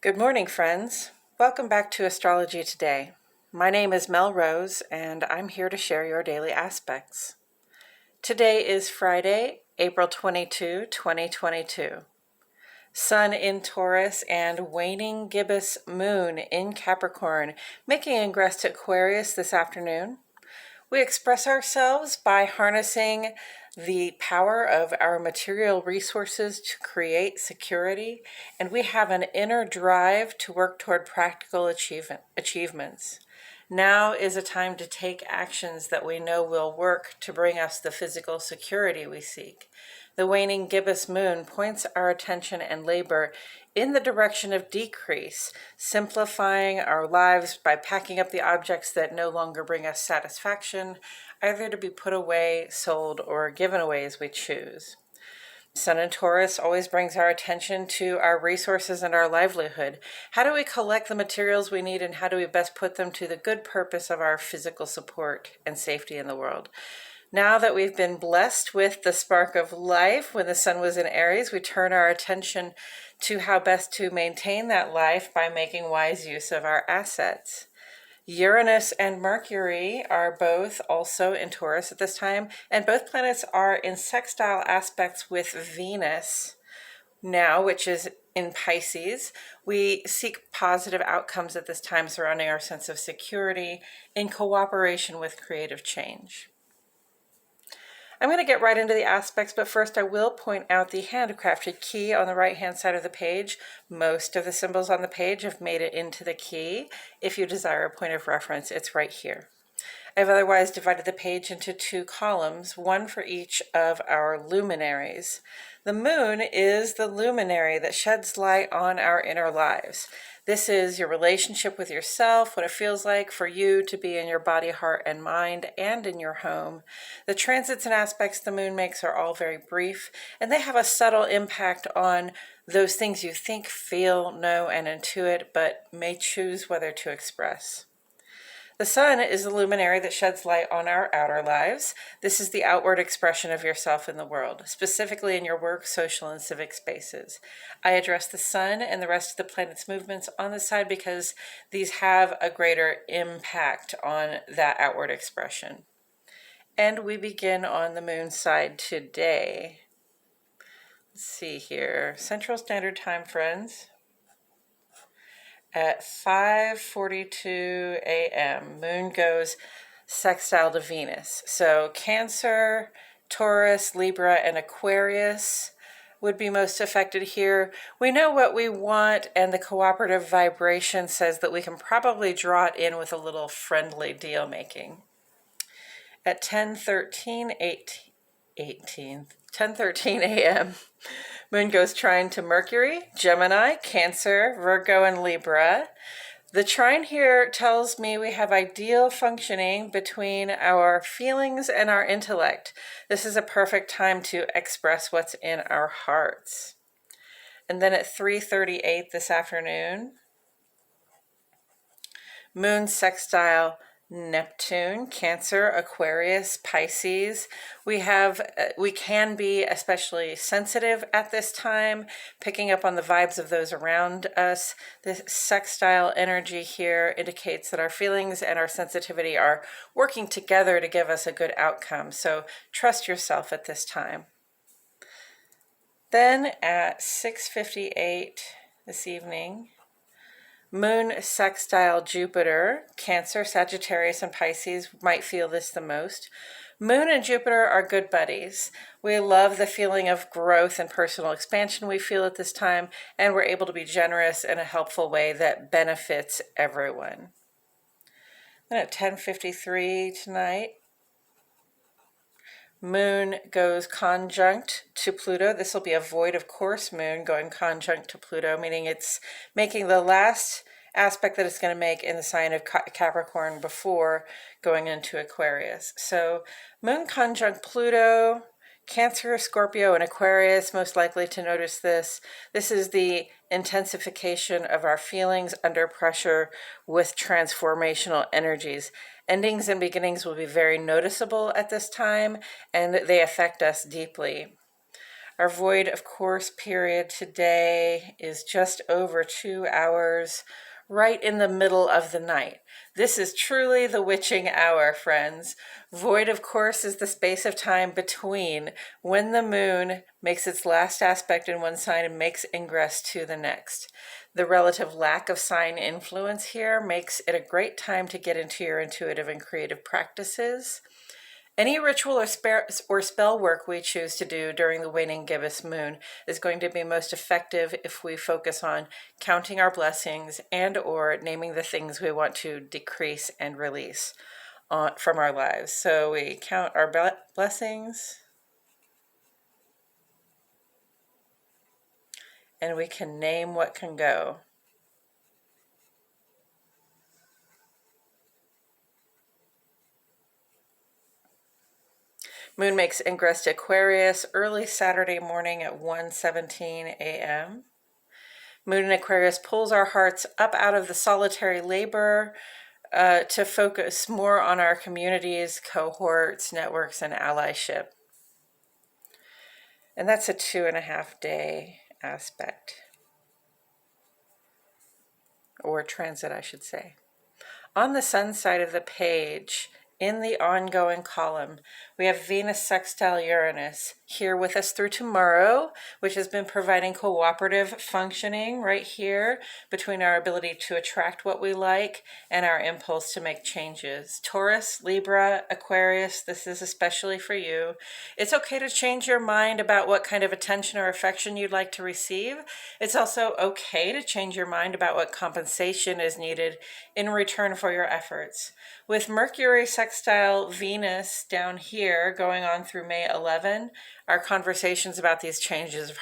Good morning, friends. Welcome back to Astrology Today. My name is Mel Rose, and I'm here to share your daily aspects. Today is Friday, April 22, 2022. Sun in Taurus and waning gibbous moon in Capricorn, making ingress to Aquarius this afternoon. We express ourselves by harnessing the power of our material resources to create security, and we have an inner drive to work toward practical achievements. Now is a time to take actions that we know will work to bring us the physical security we seek. The waning gibbous moon points our attention and labor in the direction of decrease, simplifying our lives by packing up the objects that no longer bring us satisfaction, either to be put away, sold, or given away as we choose. Sun in Taurus always brings our attention to our resources and our livelihood. How do we collect the materials we need, and how do we best put them to the good purpose of our physical support and safety in the world? Now that we've been blessed with the spark of life when the sun was in Aries, we turn our attention to how best to maintain that life by making wise use of our assets. Uranus and Mercury are both also in Taurus at this time, and both planets are in sextile aspects with Venus now, which is in Pisces. We seek positive outcomes at this time surrounding our sense of security in cooperation with creative change. I'm going to get right into the aspects, but first I will point out the handcrafted key on the right-hand side of the page. Most of the symbols on the page have made it into the key. If you desire a point of reference, it's right here. I've otherwise divided the page into two columns, one for each of our luminaries. The moon is the luminary that sheds light on our inner lives. This is your relationship with yourself, what it feels like for you to be in your body, heart, and mind, and in your home. The transits and aspects the moon makes are all very brief, and they have a subtle impact on those things you think, feel, know, and intuit, but may choose whether to express. The sun is the luminary that sheds light on our outer lives. This is the outward expression of yourself in the world, specifically in your work, social, and civic spaces. I address the sun and the rest of the planet's movements on the side because these have a greater impact on that outward expression. And we begin on the moon side today. Let's see here. Central Standard Time, friends. At 5:42 a.m., moon goes sextile to Venus. So Cancer, Taurus, Libra, and Aquarius would be most affected here. We know what we want, and the cooperative vibration says that we can probably draw it in with a little friendly deal making. At 10:13 a.m., moon goes trine to Mercury, Gemini, Cancer, Virgo, and Libra. The trine here tells me we have ideal functioning between our feelings and our intellect. This is a perfect time to express what's in our hearts. And then at 3:38 this afternoon, moon sextile Neptune, Cancer, Aquarius, Pisces. We can be especially sensitive at this time, picking up on the vibes of those around us. This sextile energy here indicates that our feelings and our sensitivity are working together to give us a good outcome. So trust yourself at this time. Then at 6:58 this evening, moon sextile Jupiter, Cancer, Sagittarius, and Pisces might feel this the most. Moon and Jupiter are good buddies. We love the feeling of growth and personal expansion we feel at this time, and we're able to be generous in a helpful way that benefits everyone. Then at 10:53 tonight, moon goes conjunct to Pluto. This will be a void of course moon going conjunct to Pluto, meaning it's making the last aspect that it's going to make in the sign of Capricorn before going into Aquarius. So moon conjunct Pluto, Cancer, Scorpio, and Aquarius, most likely to notice this. This is the intensification of our feelings under pressure with transformational energies. Endings and beginnings will be very noticeable at this time, and they affect us deeply. Our void of course period today is just over 2 hours, right in the middle of the night. This is truly the witching hour, friends. Void of course is the space of time between when the moon makes its last aspect in one sign and makes ingress to the next. The relative lack of sign influence here makes it a great time to get into your intuitive and creative practices. Any ritual or spell work we choose to do during the waning gibbous moon is going to be most effective if we focus on counting our blessings and or naming the things we want to decrease and release from our lives. So we count our blessings and we can name what can go. Moon makes ingress to Aquarius early Saturday morning at 1:17 a.m. Moon in Aquarius pulls our hearts up out of the solitary labor to focus more on our communities, cohorts, networks, and allyship. And that's a 2.5 day aspect, or transit, I should say. On the sun side of the page, in the ongoing column, we have Venus sextile Uranus here with us through tomorrow, which has been providing cooperative functioning right here between our ability to attract what we like and our impulse to make changes. Taurus, Libra, Aquarius, this is especially for you. It's okay to change your mind about what kind of attention or affection you'd like to receive. It's also okay to change your mind about what compensation is needed in return for your efforts. With Mercury sextile Venus down here going on through May 11, our conversations about these changes of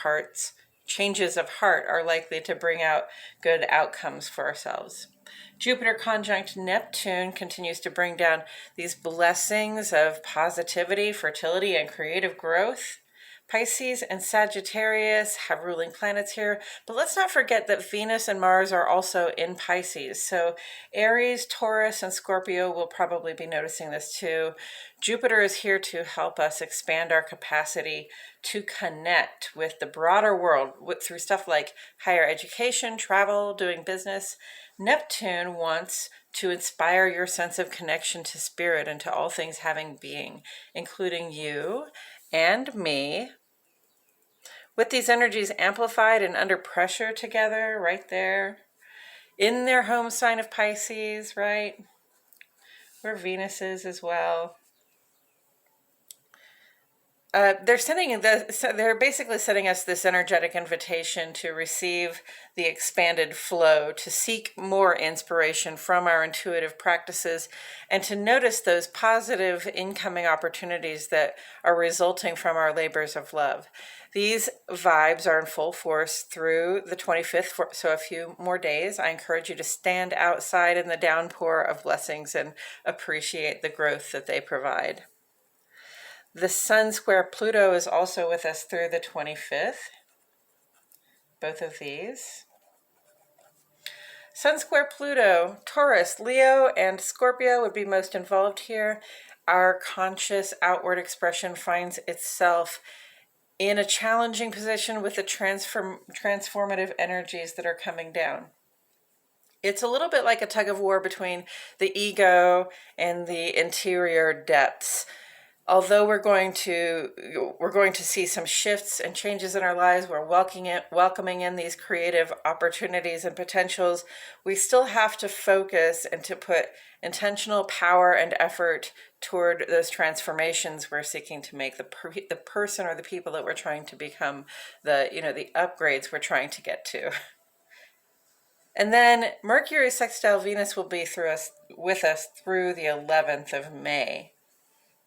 heart are likely to bring out good outcomes for ourselves. Jupiter conjunct Neptune continues to bring down these blessings of positivity, fertility, and creative growth. Pisces and Sagittarius have ruling planets here, but let's not forget that Venus and Mars are also in Pisces. So Aries, Taurus, and Scorpio will probably be noticing this too. Jupiter is here to help us expand our capacity to connect with the broader world through stuff like higher education, travel, doing business. Neptune wants to inspire your sense of connection to spirit and to all things having being, including you and me. With these energies amplified and under pressure together, right there, in their home sign of Pisces, right, where Venus is as well. They're basically sending us this energetic invitation to receive the expanded flow, to seek more inspiration from our intuitive practices, and to notice those positive incoming opportunities that are resulting from our labors of love. These vibes are in full force through the 25th, so a few more days. I encourage you to stand outside in the downpour of blessings and appreciate the growth that they provide. The Sun square Pluto is also with us through the 25th, both of these. Sun square Pluto, Taurus, Leo, and Scorpio would be most involved here. Our conscious outward expression finds itself in a challenging position with the transformative energies that are coming down. It's a little bit like a tug of war between the ego and the interior depths. Although we're going to see some shifts and changes in our lives, we're welcoming in these creative opportunities and potentials, we still have to focus and to put intentional power and effort toward those transformations we're seeking to make, the person or the people that we're trying to become, the upgrades we're trying to get to. And then Mercury sextile Venus will be with us through the 11th of May.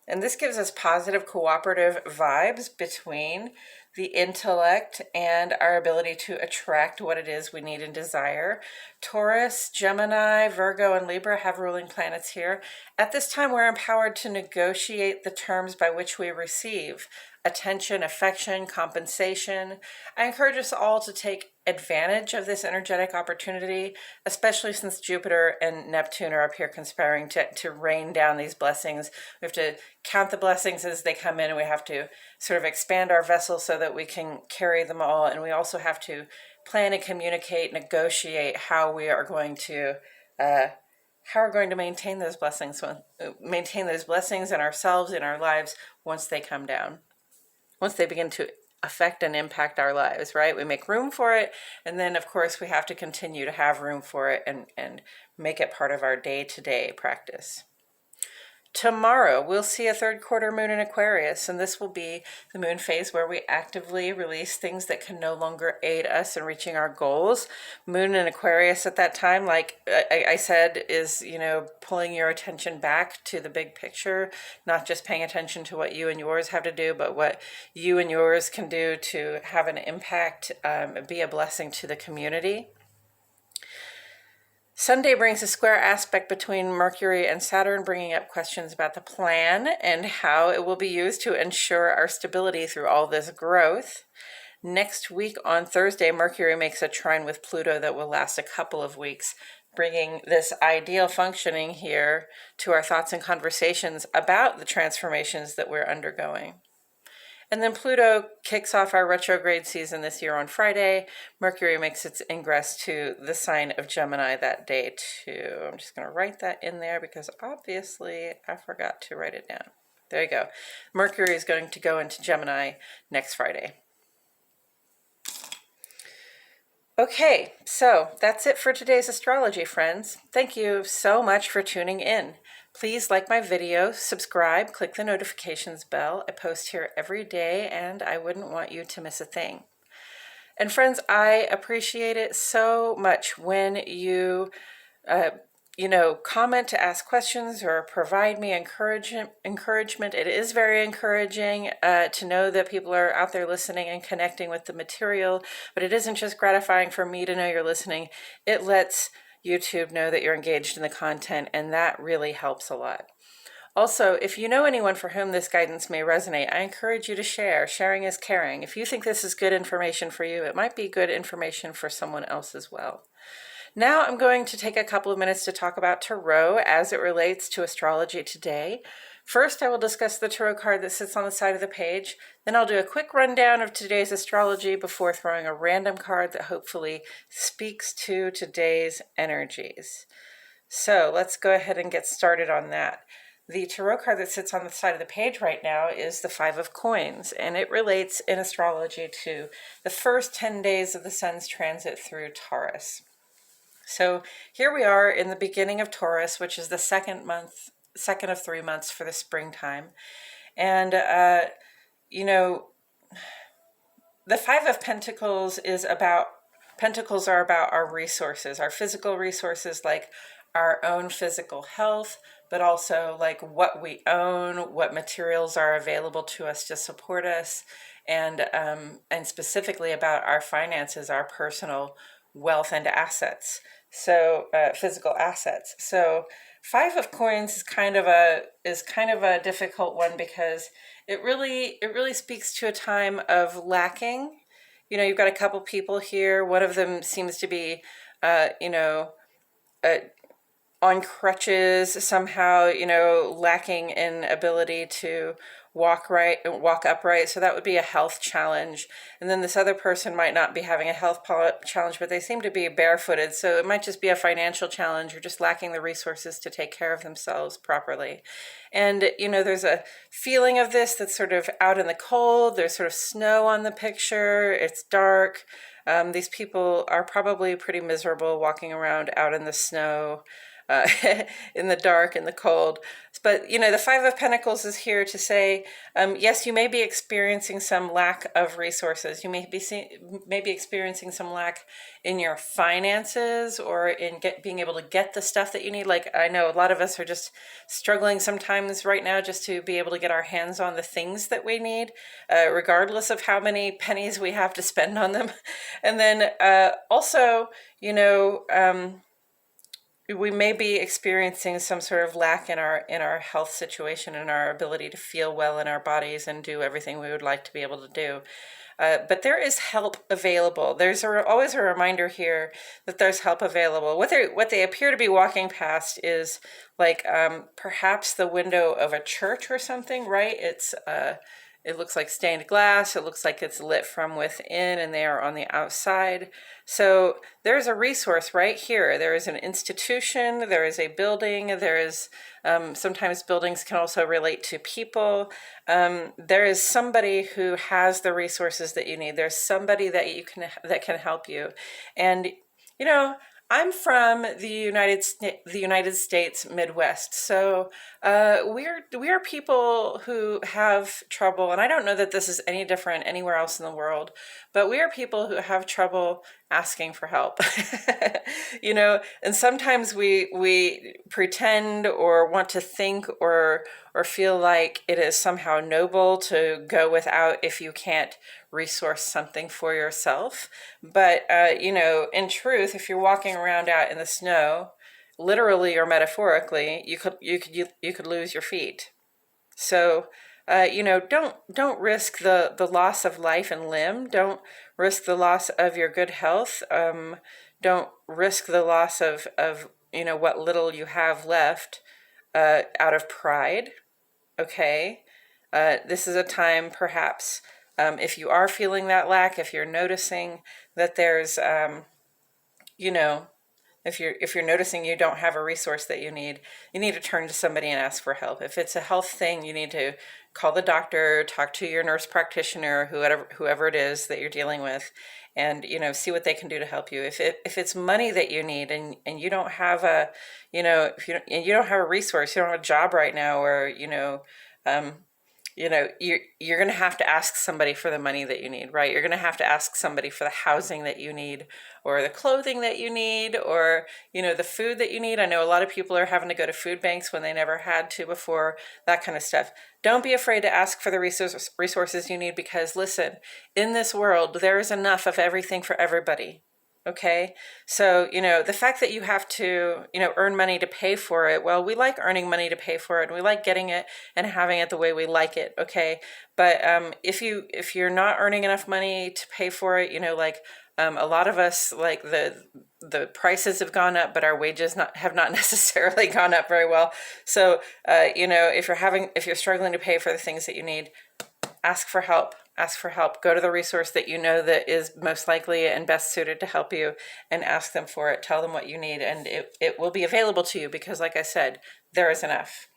And this gives us positive cooperative vibes between the intellect and our ability to attract what it is we need and desire. Taurus, Gemini, Virgo, and Libra have ruling planets here. At this time, we're empowered to negotiate the terms by which we receive attention, affection, compensation. I encourage us all to take advantage of this energetic opportunity, especially since Jupiter and Neptune are up here conspiring to rain down these blessings. We have to count the blessings as they come in, and we have to sort of expand our vessel so that we can carry them all. And we also have to plan and communicate, negotiate how we're going to maintain those blessings, in ourselves, in our lives, once they come down, once they begin to affect and impact our lives, right? We make room for it, and then of course we have to continue to have room for it and make it part of our day-to-day practice. Tomorrow, we'll see a third quarter moon in Aquarius, and this will be the moon phase where we actively release things that can no longer aid us in reaching our goals. Moon in Aquarius at that time, like I said, is, pulling your attention back to the big picture, not just paying attention to what you and yours have to do, but what you and yours can do to have an impact, be a blessing to the community. Sunday brings a square aspect between Mercury and Saturn, bringing up questions about the plan and how it will be used to ensure our stability through all this growth. Next week on Thursday, Mercury makes a trine with Pluto that will last a couple of weeks, bringing this ideal functioning here to our thoughts and conversations about the transformations that we're undergoing. And then Pluto kicks off our retrograde season this year on Friday. Mercury makes its ingress to the sign of Gemini that day too. I'm just going to write that in there because obviously I forgot to write it down. There you go. Mercury is going to go into Gemini next Friday. Okay, so that's it for today's astrology, friends. Thank you so much for tuning in. Please like my video, subscribe, click the notifications bell. I post here every day, and I wouldn't want you to miss a thing. And friends, I appreciate it so much when you, comment to ask questions or provide me encouragement. It is very encouraging to know that people are out there listening and connecting with the material, but it isn't just gratifying for me to know you're listening. It lets YouTube know that you're engaged in the content, and that really helps a lot. Also, if you know anyone for whom this guidance may resonate, I encourage you to share. Sharing is caring. If you think this is good information for you, it might be good information for someone else as well. Now I'm going to take a couple of minutes to talk about Tarot as it relates to astrology today. First, I will discuss the Tarot card that sits on the side of the page. Then I'll do a quick rundown of today's astrology before throwing a random card that hopefully speaks to today's energies. So let's go ahead and get started on that. The Tarot card that sits on the side of the page right now is the Five of Coins, and it relates in astrology to the first 10 days of the Sun's transit through Taurus. So here we are in the beginning of Taurus, which is the second of 3 months for the springtime. And, the Five of Pentacles are about our resources, our physical resources, like our own physical health, but also like what we own, what materials are available to us to support us, and specifically about our finances, our personal wealth and assets. So physical assets. So Five of Coins is kind of a difficult one because it really speaks to a time of lacking. You've got a couple people here. One of them seems to be, on crutches somehow, lacking in ability to walk upright. So that would be a health challenge. And then this other person might not be having a health challenge, but they seem to be barefooted. So it might just be a financial challenge or just lacking the resources to take care of themselves properly. And, there's a feeling of this that's sort of out in the cold. There's sort of snow on the picture. It's dark. These people are probably pretty miserable walking around out in the snow. In the dark, in the cold. But, the Five of Pentacles is here to say, yes, you may be experiencing some lack of resources. You may be experiencing some lack in your finances or in being able to get the stuff that you need. Like, I know a lot of us are just struggling sometimes right now just to be able to get our hands on the things that we need, regardless of how many pennies we have to spend on them. And then also, we may be experiencing some sort of lack in our health situation and our ability to feel well in our bodies and do everything we would like to be able to do. but there is help available. There's always a reminder here that there's help available. What they appear to be walking past is like perhaps the window of a church or something, right? It looks like stained glass. It looks like it's lit from within and they are on the outside. So there's a resource right here. There is an institution, there is a building, there is, sometimes buildings can also relate to people. There is somebody who has the resources that you need. There's somebody that can help you. And, you know, I'm from the United States Midwest, so we are people who have trouble, and I don't know that this is any different anywhere else in the world, but we are people who have trouble asking for help. You know, and sometimes we pretend or want to think or feel like it is somehow noble to go without if you can't resource something for yourself. But you know, in truth, if you're walking around out in the snow, literally or metaphorically, you could lose your feet. So you know, don't risk the loss of life and limb. Don't risk the loss of your good health. Don't risk the loss of you know, what little you have left out of pride. Okay, this is a time perhaps. If you are feeling that lack, if you're noticing that there's, you know, if you're noticing you don't have a resource that you need to turn to somebody and ask for help. If it's a health thing, you need to call the doctor, talk to your nurse practitioner, whoever it is that you're dealing with, and, you know, see what they can do to help you. If it's money that you need and you don't have a, you know, and you don't have a resource, you don't have a job right now, or, you know, you're going to have to ask somebody for the money that you need, right? You're going to have to ask somebody for the housing that you need, or the clothing that you need, or, you know, the food that you need. I know a lot of people are having to go to food banks when they never had to before, that kind of stuff. Don't be afraid to ask for the resources you need, because listen, in this world, there is enough of everything for everybody. Okay, so, you know, the fact that you have to, you know, earn money to pay for it, well, we like earning money to pay for it, and we like getting it and having it the way we like it, okay? But if you're not earning enough money to pay for it, you know, like a lot of us, like the prices have gone up, but our wages have not necessarily gone up very well. So, you know, if you're struggling to pay for the things that you need, ask for help. Ask for help. Go to the resource that you know that is most likely and best suited to help you, and ask them for it. Tell them what you need, and it will be available to you, because, like I said, there is enough.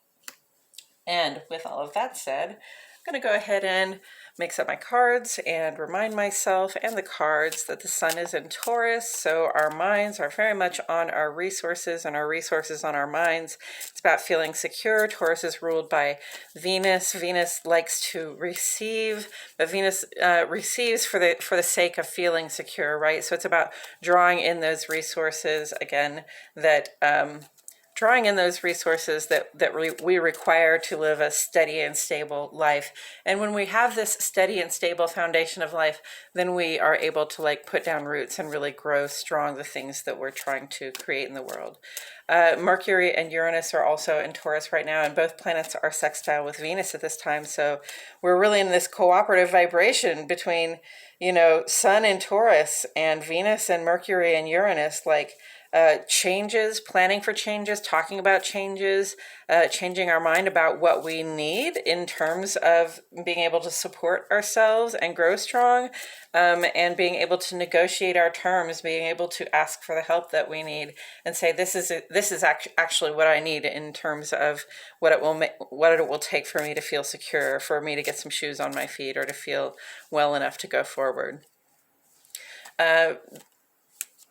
And with all of that said, I'm going to go ahead and mix up my cards and remind myself and the cards that the sun is in Taurus, so our minds are very much on our resources and our resources on our minds. It's about feeling secure. Taurus is ruled by Venus. Venus likes to receive, but Venus receives for the sake of feeling secure, right? So it's about drawing in those resources again that drawing in those resources that we require to live a steady and stable life. And when we have this steady and stable foundation of life, then we are able to like put down roots and really grow strong the things that we're trying to create in the world. Mercury and Uranus are also in Taurus right now, and both planets are sextile with Venus at this time. So we're really in this cooperative vibration between, you know, Sun in Taurus and Venus and Mercury and Uranus, like changes, planning for changes, talking about changes, changing our mind about what we need in terms of being able to support ourselves and grow strong, and being able to negotiate our terms, being able to ask for the help that we need and say, this is actually what I need in terms of what it will take for me to feel secure, for me to get some shoes on my feet, or to feel well enough to go forward.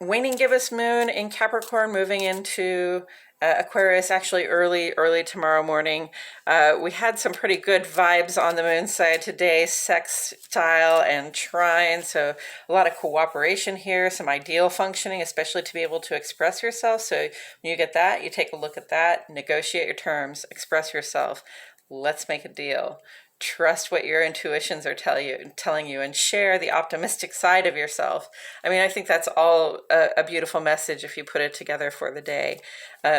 Waning gibbous moon in Capricorn, moving into Aquarius, actually early tomorrow morning. We had some pretty good vibes on the moon side today, sextile and trine, so a lot of cooperation here, some ideal functioning, especially to be able to express yourself. So when you get that, you take a look at that, negotiate your terms, express yourself. Let's make a deal. trust what your intuitions are telling you, and share the optimistic side of yourself. I mean, I think that's all a beautiful message if you put it together for the day.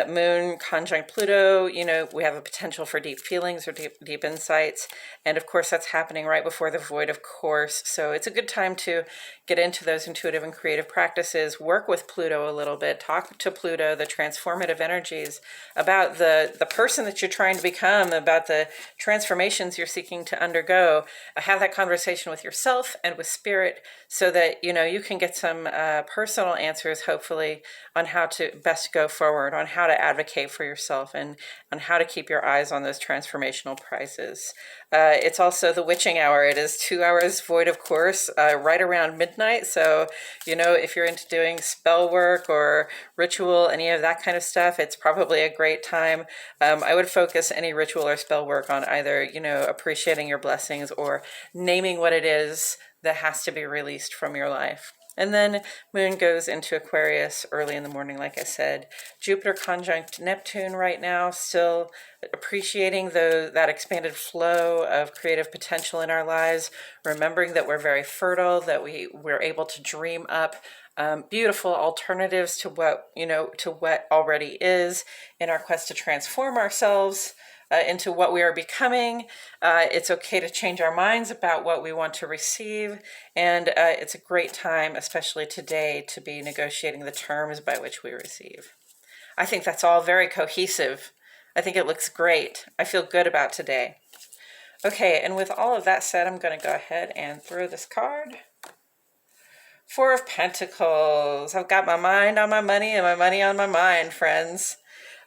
Moon conjunct Pluto, you know, we have a potential for deep feelings or deep insights. And of course, that's happening right before the void, of course. So it's a good time to get into those intuitive and creative practices, work with Pluto a little bit, talk to Pluto, the transformative energies, about the person that you're trying to become, about the transformations you're seeking to undergo. Have that conversation with yourself and with spirit so that, you know, you can get some personal answers, hopefully, on how to best go forward, on how to advocate for yourself, and on how to keep your eyes on those transformational prizes. It's also the witching hour. It is 2 hours void, of course, right around midnight. So, you know, if you're into doing spell work or ritual, any of that kind of stuff, it's probably a great time. I would focus any ritual or spell work on either, you know, appreciating your blessings or naming what it is that has to be released from your life. And then Moon goes into Aquarius early in the morning, like I said. Jupiter conjunct Neptune right now, still appreciating that expanded flow of creative potential in our lives, remembering that we're very fertile, that we're able to dream up beautiful alternatives to what, you know, to what already is in our quest to transform ourselves into what we are becoming. It's okay to change our minds about what we want to receive. And it's a great time, especially today, to be negotiating the terms by which we receive. I think that's all very cohesive. I think it looks great. I feel good about today. Okay, and with all of that said, I'm going to go ahead and throw this card. Four of Pentacles. I've got my mind on my money and my money on my mind, friends.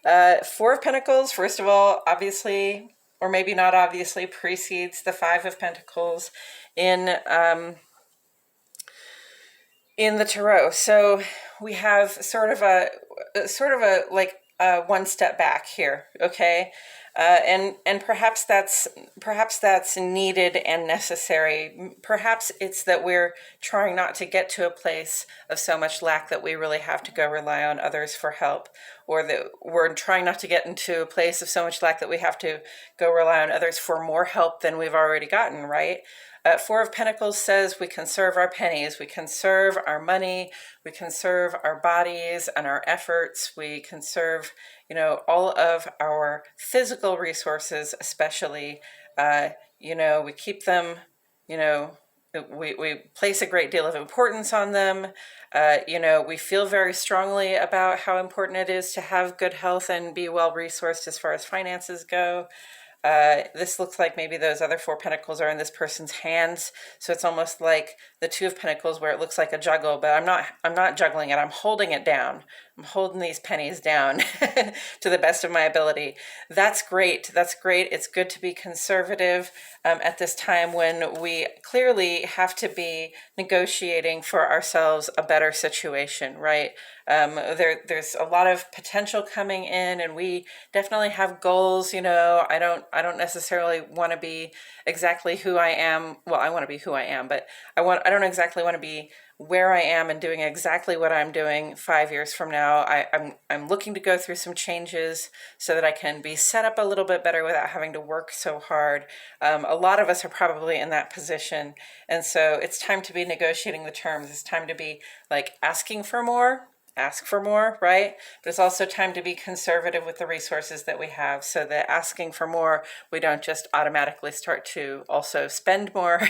Four of Pentacles, first of all, obviously, or maybe not obviously, precedes the Five of Pentacles in the Tarot. So we have sort of a like one step back here, okay? And perhaps that's needed and necessary. Perhaps it's that we're trying not to get to a place of so much lack that we really have to go rely on others for help, or that we're trying not to get into a place of so much lack that we have to go rely on others for more help than we've already gotten, right? Four of Pentacles says we conserve our pennies, we conserve our money, we conserve our bodies and our efforts, we conserve, you know, all of our physical resources, especially, you know, we keep them, you know, we place a great deal of importance on them. You know, we feel very strongly about how important it is to have good health and be well resourced as far as finances go. This looks like maybe those other four pentacles are in this person's hands. So it's almost like the Two of Pentacles where it looks like a juggle, but I'm not juggling it. I'm holding it down. I'm holding these pennies down to the best of my ability. That's great. That's great. It's good to be conservative at this time when we clearly have to be negotiating for ourselves a better situation, right? There's a lot of potential coming in, and we definitely have goals. You know, I don't necessarily want to be exactly who I am. Well, I want to be who I am, but I don't exactly want to be where I am and doing exactly what I'm doing 5 years from now. I'm looking to go through some changes so that I can be set up a little bit better without having to work so hard. A lot of us are probably in that position. And so it's time to be negotiating the terms. It's time to be like asking for more, ask for more, right? But it's also time to be conservative with the resources that we have so that asking for more, we don't just automatically start to also spend more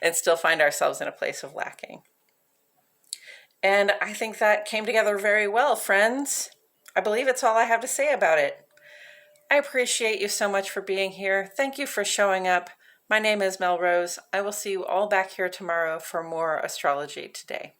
and still find ourselves in a place of lacking. And I think that came together very well, friends. I believe it's all I have to say about it. I appreciate you so much for being here. Thank you for showing up. My name is Mel Rose. I will see you all back here tomorrow for more astrology today.